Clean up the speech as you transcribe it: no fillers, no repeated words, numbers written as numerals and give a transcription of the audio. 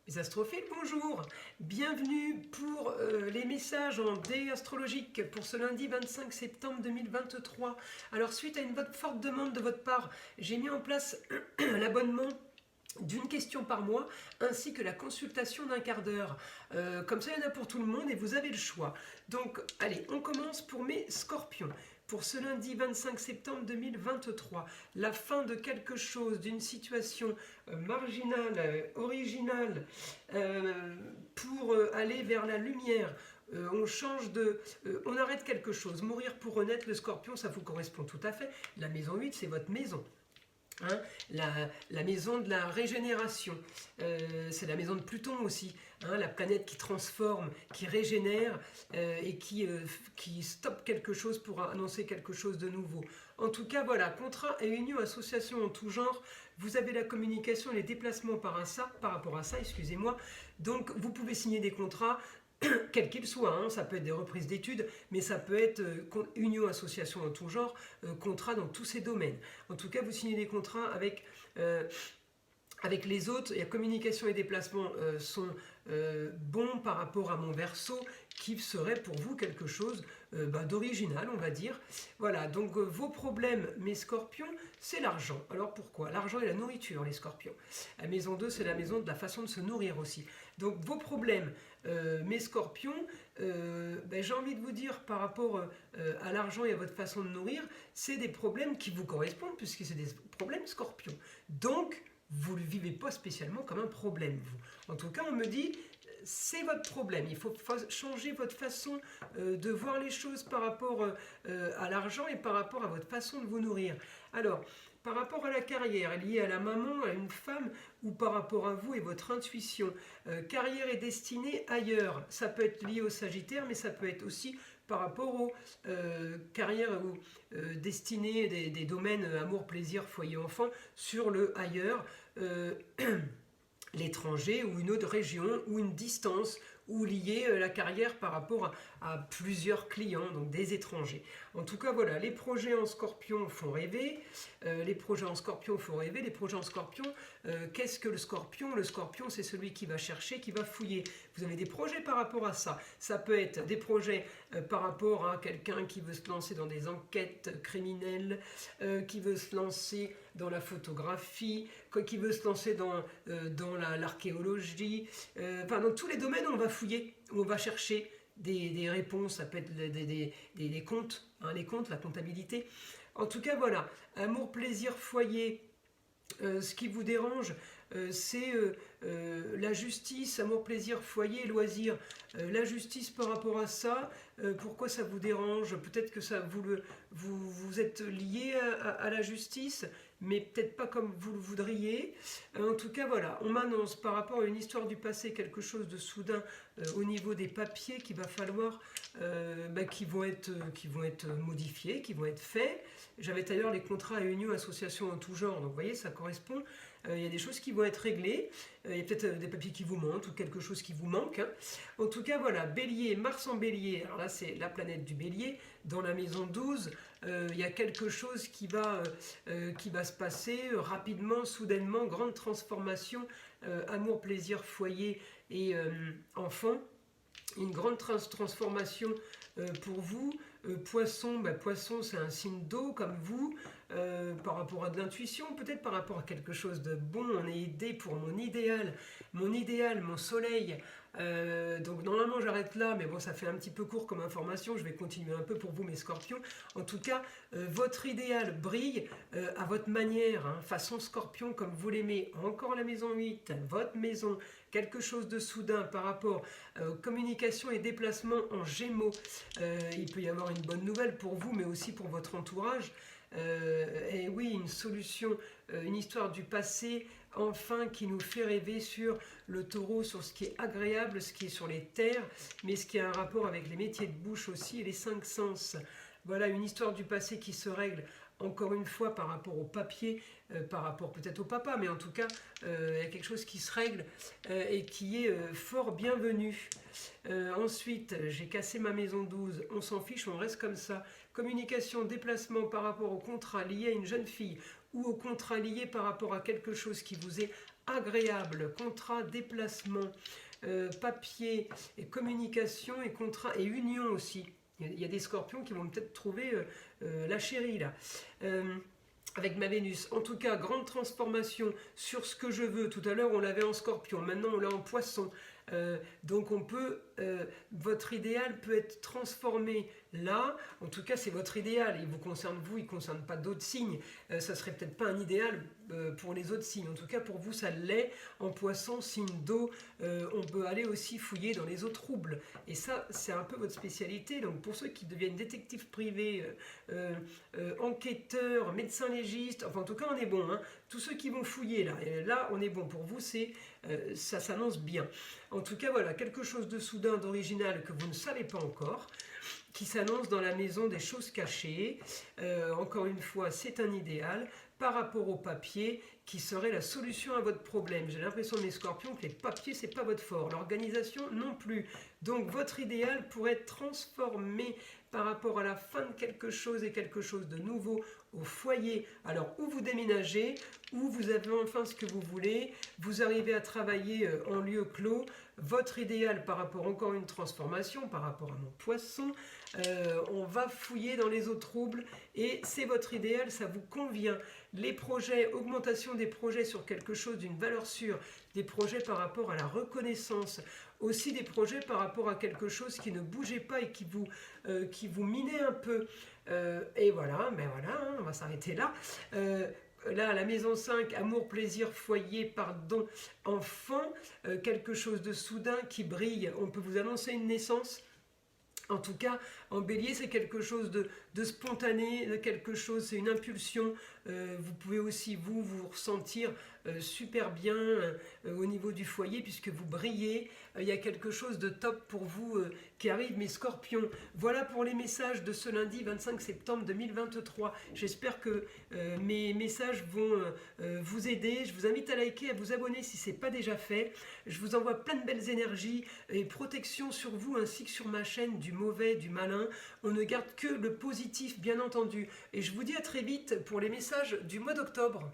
Les astrophiles, bonjour. Bienvenue pour les messages en dé astrologique pour ce lundi 25 septembre 2023. Alors, suite à une forte demande de votre part, j'ai mis en place l'abonnement d'une question par mois, ainsi que la consultation d'un quart d'heure. Comme ça, il y en a pour tout le monde et vous avez le choix. Donc, allez, on commence pour mes scorpions. Pour ce lundi 25 septembre 2023, la fin de quelque chose, d'une situation marginale, originale, pour aller vers la lumière. On change de... on arrête quelque chose. Mourir pour renaître, le scorpion, ça vous correspond tout à fait. La maison 8, c'est votre maison. Hein, la maison de la régénération, c'est la maison de Pluton aussi, hein, la planète qui transforme, qui régénère et qui stoppe quelque chose pour annoncer quelque chose de nouveau. En tout cas, voilà, contrat et union, association en tout genre, vous avez la communication et les déplacements par rapport à ça, excusez-moi. Donc, vous pouvez signer des contrats, quel qu'il soit, hein, ça peut être des reprises d'études, mais ça peut être union, association en tout genre, contrat dans tous ces domaines. En tout cas, vous signez des contrats avec les autres, et la communication et déplacement sont bons par rapport à mon Verseau, qui serait pour vous quelque chose d'original, on va dire. Voilà, donc vos problèmes, mes scorpions, c'est l'argent. Alors pourquoi? L'argent et la nourriture, les scorpions. La maison 2, c'est la maison de la façon de se nourrir aussi. Donc vos problèmes, mes scorpions, j'ai envie de vous dire par rapport à l'argent et à votre façon de nourrir, c'est des problèmes qui vous correspondent, puisque c'est des problèmes scorpions. Donc, vous ne le vivez pas spécialement comme un problème, vous. En tout cas, on me dit, c'est votre problème. Il faut changer votre façon de voir les choses par rapport à l'argent et par rapport à votre façon de vous nourrir. Alors, par rapport à la carrière, liée à la maman, à une femme, ou par rapport à vous et votre intuition. Carrière et destinée ailleurs. Ça peut être lié au Sagittaire, mais ça peut être aussi par rapport aux carrières ou destinées des domaines amour, plaisir, foyer, enfant, sur le ailleurs, l'étranger ou une autre région ou une distance, ou lier la carrière par rapport à plusieurs clients, donc des étrangers. En tout cas, voilà, les projets en scorpion font rêver, les projets en scorpion font rêver, les projets en scorpion, qu'est-ce que le scorpion? Le scorpion, c'est celui qui va chercher, qui va fouiller. Vous avez des projets par rapport à ça. Ça peut être des projets par rapport à quelqu'un qui veut se lancer dans des enquêtes criminelles, qui veut se lancer dans la photographie, qui veut se lancer dans l'archéologie, enfin dans tous les domaines où on va fouiller, où on va chercher des réponses, ça peut être des comptes, hein, les comptes, la comptabilité. En tout cas, voilà, amour, plaisir, foyer, ce qui vous dérange, c'est la justice, amour, plaisir, foyer, loisir. La justice par rapport à ça, pourquoi ça vous dérange? Peut-être que ça, vous êtes lié à la justice, mais peut-être pas comme vous le voudriez. En tout cas, voilà, on m'annonce par rapport à une histoire du passé quelque chose de soudain au niveau des papiers qu'il va falloir, qui vont être modifiés, qui vont être faits. J'avais d'ailleurs les contrats à union, association en tout genre, donc vous voyez, ça correspond. Il y a des choses qui vont être réglées, il y a peut-être des papiers qui vous manquent ou quelque chose qui vous manque. Hein. En tout cas, voilà, Bélier, Mars en Bélier, alors là c'est la planète du Bélier, dans la maison 12, il y a quelque chose qui va se passer rapidement, soudainement, grande transformation, amour, plaisir, foyer et enfant. Une grande transformation pour vous. Poisson, Poisson c'est un signe d'eau comme vous, par rapport à de l'intuition, peut-être par rapport à quelque chose de bon, on est aidé pour mon idéal, mon soleil. Donc normalement j'arrête là, mais bon ça fait un petit peu court comme information, je vais continuer un peu pour vous mes scorpions. En tout cas, votre idéal brille à votre manière, hein, façon scorpion comme vous l'aimez. Encore la maison 8, votre maison, quelque chose de soudain par rapport aux communications et déplacements en Gémeaux. Il peut y avoir une bonne nouvelle pour vous, mais aussi pour votre entourage. Et oui, une solution, une histoire du passé, enfin, qui nous fait rêver sur le Taureau, sur ce qui est agréable, ce qui est sur les terres, mais ce qui a un rapport avec les métiers de bouche aussi et les 5 sens. Voilà, une histoire du passé qui se règle, encore une fois, par rapport au papier, par rapport peut-être au papa, mais en tout cas, il y a quelque chose qui se règle et qui est fort bienvenu. Ensuite, j'ai cassé ma maison 12, on s'en fiche, on reste comme ça. Communication, déplacement par rapport au contrat lié à une jeune fille ou au contrat lié par rapport à quelque chose qui vous est agréable, contrat, déplacement, papier, et communication et contrat et union aussi. Il y a des scorpions qui vont peut-être trouver la chérie là. Avec ma Vénus. En tout cas, grande transformation sur ce que je veux. Tout à l'heure, on l'avait en scorpion. Maintenant, on l'a en poisson. Donc, votre idéal peut être transformé là. En tout cas, c'est votre idéal. Il vous concerne vous, il ne concerne pas d'autres signes. Ça serait peut-être pas un idéal pour les autres signes. En tout cas, pour vous, ça l'est. En poisson, signe d'eau, on peut aller aussi fouiller dans les eaux troubles. Et ça, c'est un peu votre spécialité. Donc, pour ceux qui deviennent détectives privés, enquêteurs, médecins légistes, enfin, en tout cas, on est bon. Hein. Tous ceux qui vont fouiller, là, on est bon. Pour vous, ça s'annonce bien. En tout cas, voilà, quelque chose de soudain, d'original que vous ne savez pas encore, qui s'annonce dans la maison des choses cachées. Encore une fois, c'est un idéal par rapport au papier qui serait la solution à votre problème. J'ai l'impression, mes scorpions, que les papiers, c'est pas votre fort. L'organisation, non plus. Donc, votre idéal pourrait être transformé par rapport à la fin de quelque chose et quelque chose de nouveau au foyer. Alors, où vous déménagez, où vous avez enfin ce que vous voulez, vous arrivez à travailler en lieu clos, votre idéal par rapport encore à une transformation, par rapport à mon poisson, on va fouiller dans les eaux troubles et c'est votre idéal, ça vous convient. Les projets, augmentation des projets sur quelque chose d'une valeur sûre, des projets par rapport à la reconnaissance, aussi des projets par rapport à quelque chose qui ne bougeait pas et qui vous minait un peu. Et voilà, mais voilà, hein, on va s'arrêter là. Là, la maison 5, amour, plaisir, foyer, pardon, enfant, quelque chose de soudain qui brille. On peut vous annoncer une naissance. En tout cas, en bélier, c'est quelque chose de spontané, de quelque chose, c'est une impulsion. Vous pouvez aussi, vous ressentir super bien au niveau du foyer puisque vous brillez. Il y a quelque chose de top pour vous qui arrive, mes scorpions. Voilà pour les messages de ce lundi 25 septembre 2023. J'espère que mes messages vont vous aider. Je vous invite à liker, à vous abonner si ce n'est pas déjà fait. Je vous envoie plein de belles énergies et protection sur vous ainsi que sur ma chaîne, du mauvais, du malin. On ne garde que le positif, bien entendu. Et je vous dis à très vite pour les messages du mois d'octobre.